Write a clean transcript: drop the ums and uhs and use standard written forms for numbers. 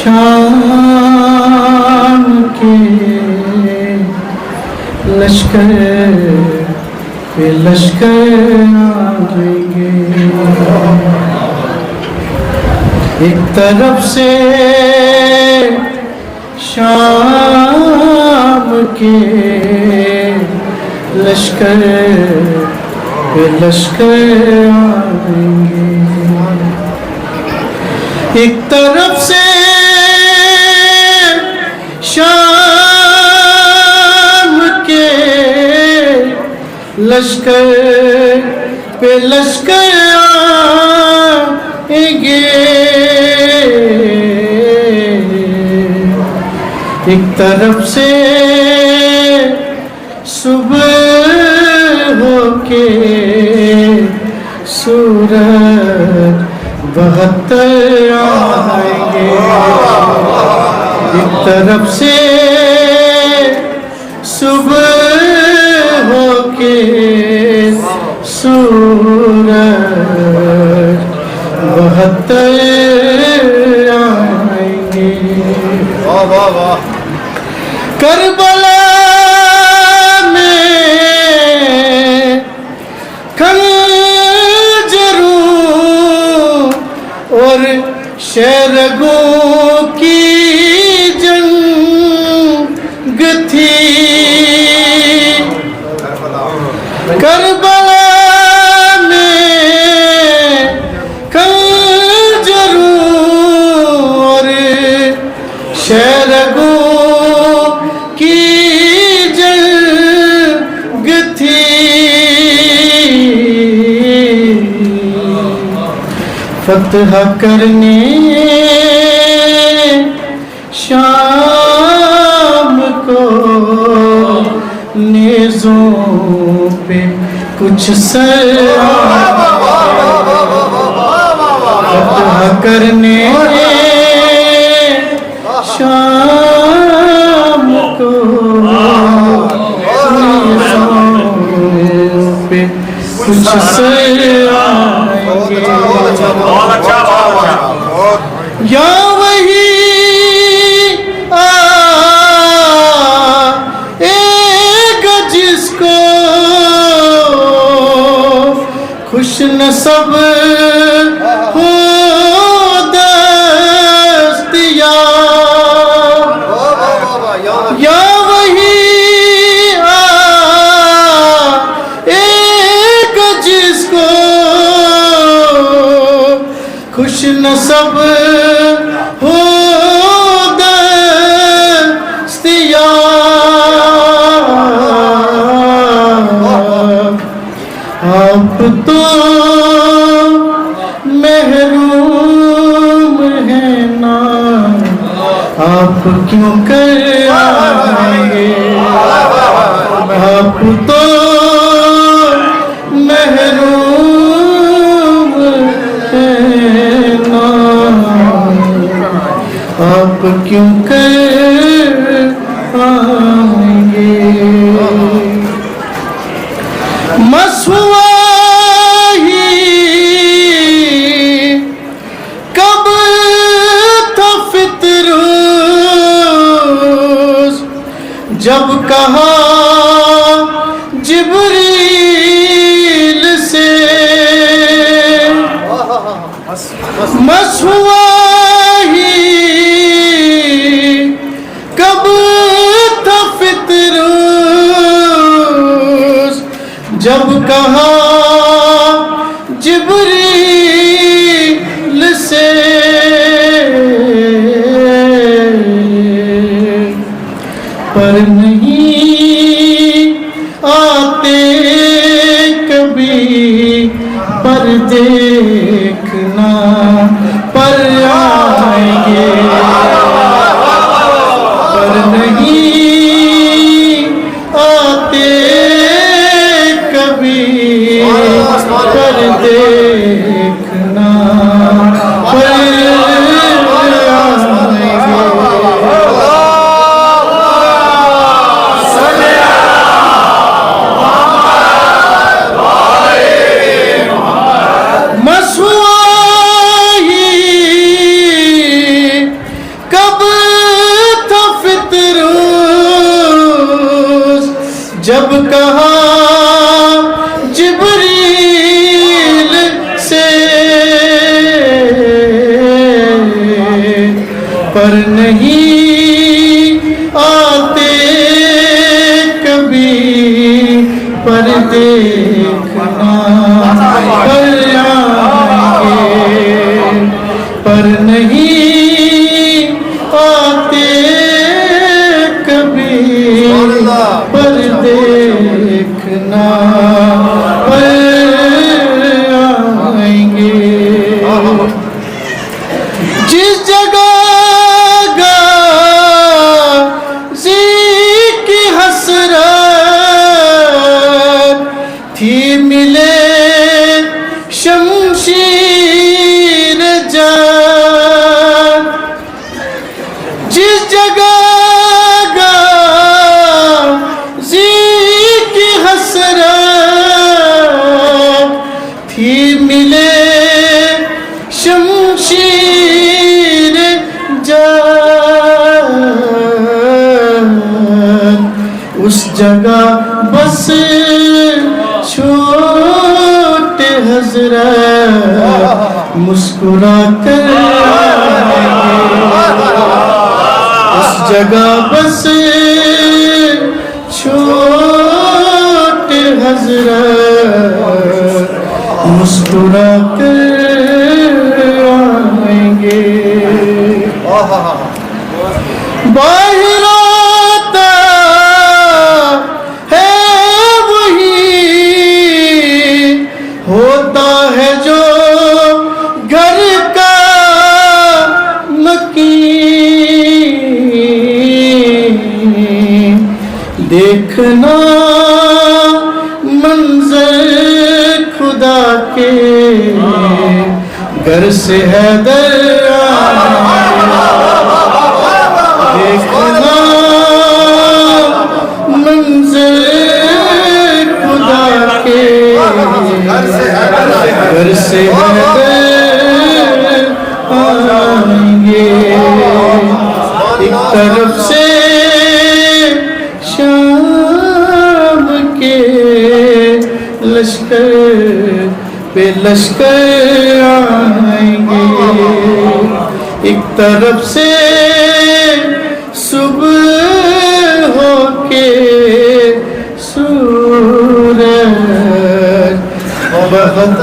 شام کے لشکر پہ لشکر آئیں گے، ایک طرف سے شام کے لشکر پہ لشکر آئیں گے، ایک طرف سے شام کے لشکر پہ لشکر آئیں گے، ایک طرف سے صبح ہو کے سورج بہتر آئیں گے، ایک طرف سے صبح ہو کے سورج بہتر آئیں گے، کربلا میں خنجروں اور شیرگوں کی جنگ تھی، کربلا میں خنجروں اور شیرگوں کی جنگ تھی، فتح کرنے شام کو نیزوں پہ کچھ سر فتح کرنے شام کو نیزوں پہ کچھ سر آئیں گے، یا وہی آئے گا جس کو خوش نصب ہو دستیاب، یا وہی آئے گا جس کو خوش نصب ہو دستیاب، آپ تو محروم ہیں نا، آپ کیوں کر آئیں گے، آپ تو محروم ہیں نا، آپ کیوں کر آئیں گے، مسوا ہی کب تھا فطروز جب کہا جبریل سے، مسوا ہی کب تھا فطروز جب کہا جبریل سے، پر نہیں آتے کبھی، پر دیکھنا پر آئیں گے، پر نہیں آتے کبھی، پر دیکھنا پر مسوا ہی پر نہیں آتے کبھی، پر دیکھنا پر آئیں گے، پر نہیں آتے کبھی، پر دیکھنا پر آئیں گے۔ جس جگہ غازی کی حسرت تھی، ملے شمشیر جان، جس جگہ غازی کی حسرت تھی، ملے شمشیر جان، اس جگہ بس چھوٹے حضرت مسکرا کر آئیں گے، اس جگہ بس چھوٹے حضرت مسکرا کر آئیں گے۔ باہر آتا ہے وہی، ہوتا ہے جو گھر کا مکین، دیکھنا منظر خدا کے گھر سے حیدر دیکھنا منظر خدا کے گھر سے حیدر آئیں گے۔ ایک طرف سے شام کے لشکر پہ لشکر آئیں گے، ایک طرف سے صبح ہو کے سورج بہت